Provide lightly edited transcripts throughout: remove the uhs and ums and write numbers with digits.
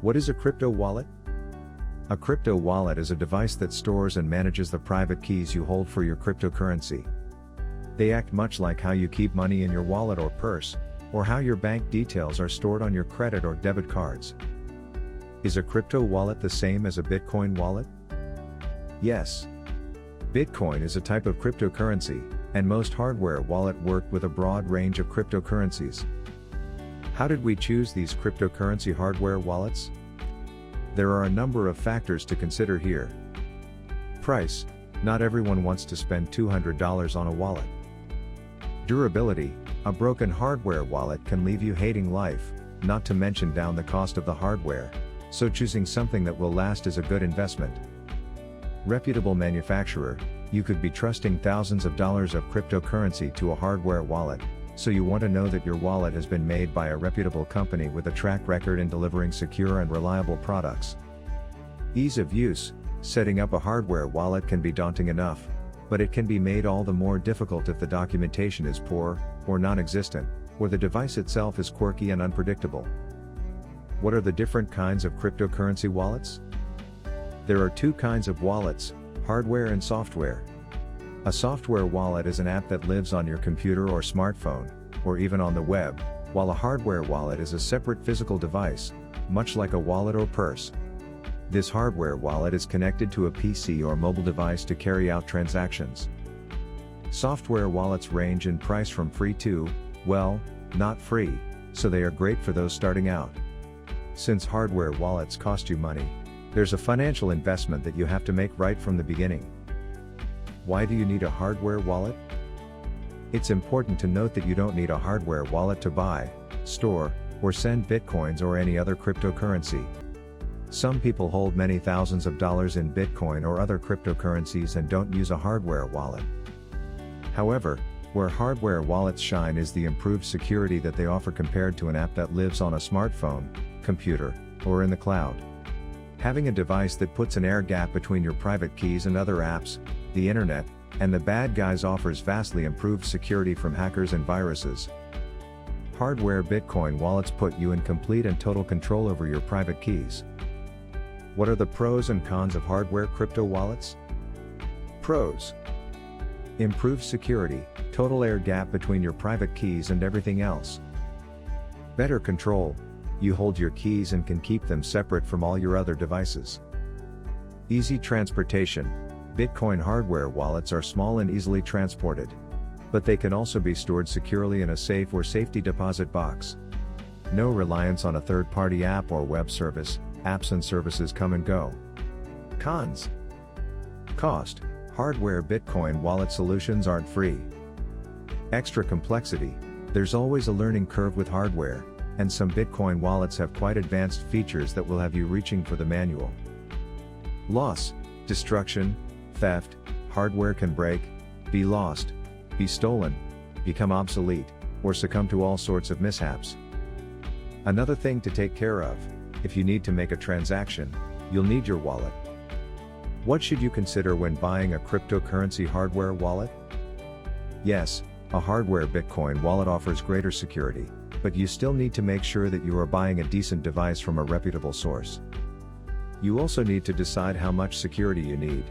What is a crypto wallet? A crypto wallet is a device that stores and manages the private keys you hold for your cryptocurrency. They act much like how you keep money in your wallet or purse, or how your bank details are stored on your credit or debit cards. Is a crypto wallet the same as a Bitcoin wallet? Yes. Bitcoin is a type of cryptocurrency, and most hardware wallets work with a broad range of cryptocurrencies. How did we choose these cryptocurrency hardware wallets? There are a number of factors to consider here. Price. Not everyone wants to spend $200 on a wallet. Durability. A broken hardware wallet can leave you hating life, not to mention down the cost of the hardware, so choosing something that will last is a good investment. Reputable manufacturer. You could be trusting thousands of dollars of cryptocurrency to a hardware wallet, so you want to know that your wallet has been made by a reputable company with a track record in delivering secure and reliable products. Ease of use. Setting up a hardware wallet can be daunting enough, but it can be made all the more difficult if the documentation is poor, or non-existent, or the device itself is quirky and unpredictable. What are the different kinds of cryptocurrency wallets? There are two kinds of wallets, hardware and software. A software wallet is an app that lives on your computer or smartphone, or even on the web, while a hardware wallet is a separate physical device, much like a wallet or purse. This hardware wallet is connected to a PC or mobile device to carry out transactions. Software wallets range in price from free to, well, not free, so they are great for those starting out. Since hardware wallets cost you money, there's a financial investment that you have to make right from the beginning. Why do you need a hardware wallet? It's important to note that you don't need a hardware wallet to buy, store, or send bitcoins or any other cryptocurrency. Some people hold many thousands of dollars in Bitcoin or other cryptocurrencies and don't use a hardware wallet. However, where hardware wallets shine is the improved security that they offer compared to an app that lives on a smartphone, computer, or in the cloud. Having a device that puts an air gap between your private keys and other apps, the internet, and the bad guys offers vastly improved security from hackers and viruses. Hardware Bitcoin wallets put you in complete and total control over your private keys. What are the pros and cons of hardware crypto wallets? Pros. Improved security, total air gap between your private keys and everything else. Better control. You hold your keys and can keep them separate from all your other devices. Easy transportation. Bitcoin hardware wallets are small and easily transported. But they can also be stored securely in a safe or safety deposit box. No reliance on a third-party app or web service. Apps and services come and go. Cons. Cost. Hardware Bitcoin wallet solutions aren't free. Extra complexity. There's always a learning curve with hardware, and some Bitcoin wallets have quite advanced features that will have you reaching for the manual. Loss. Destruction. Theft. Hardware can break, be lost, be stolen, become obsolete, or succumb to all sorts of mishaps. Another thing to take care of. If you need to make a transaction, you'll need your wallet. What should you consider when buying a cryptocurrency hardware wallet? Yes, a hardware Bitcoin wallet offers greater security, but you still need to make sure that you are buying a decent device from a reputable source. You also need to decide how much security you need.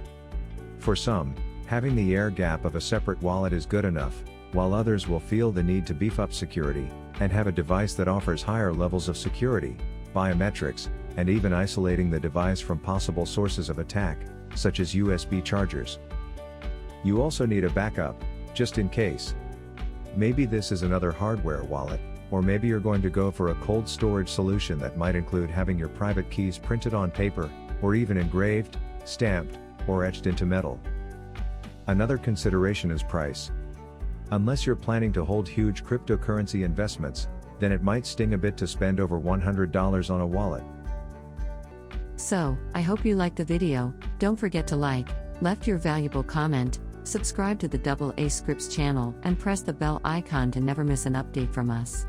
For some, having the air gap of a separate wallet is good enough, while others will feel the need to beef up security, and have a device that offers higher levels of security, biometrics, and even isolating the device from possible sources of attack, such as USB chargers. You also need a backup, just in case. Maybe this is another hardware wallet, or maybe you're going to go for a cold storage solution that might include having your private keys printed on paper, or even engraved, stamped, or etched into metal. Another consideration is price. Unless you're planning to hold huge cryptocurrency investments, then it might sting a bit to spend over $100 on a wallet. So, I hope you liked the video. Don't forget to like, left your valuable comment, subscribe to the AA Scripts channel, and press the bell icon to never miss an update from us.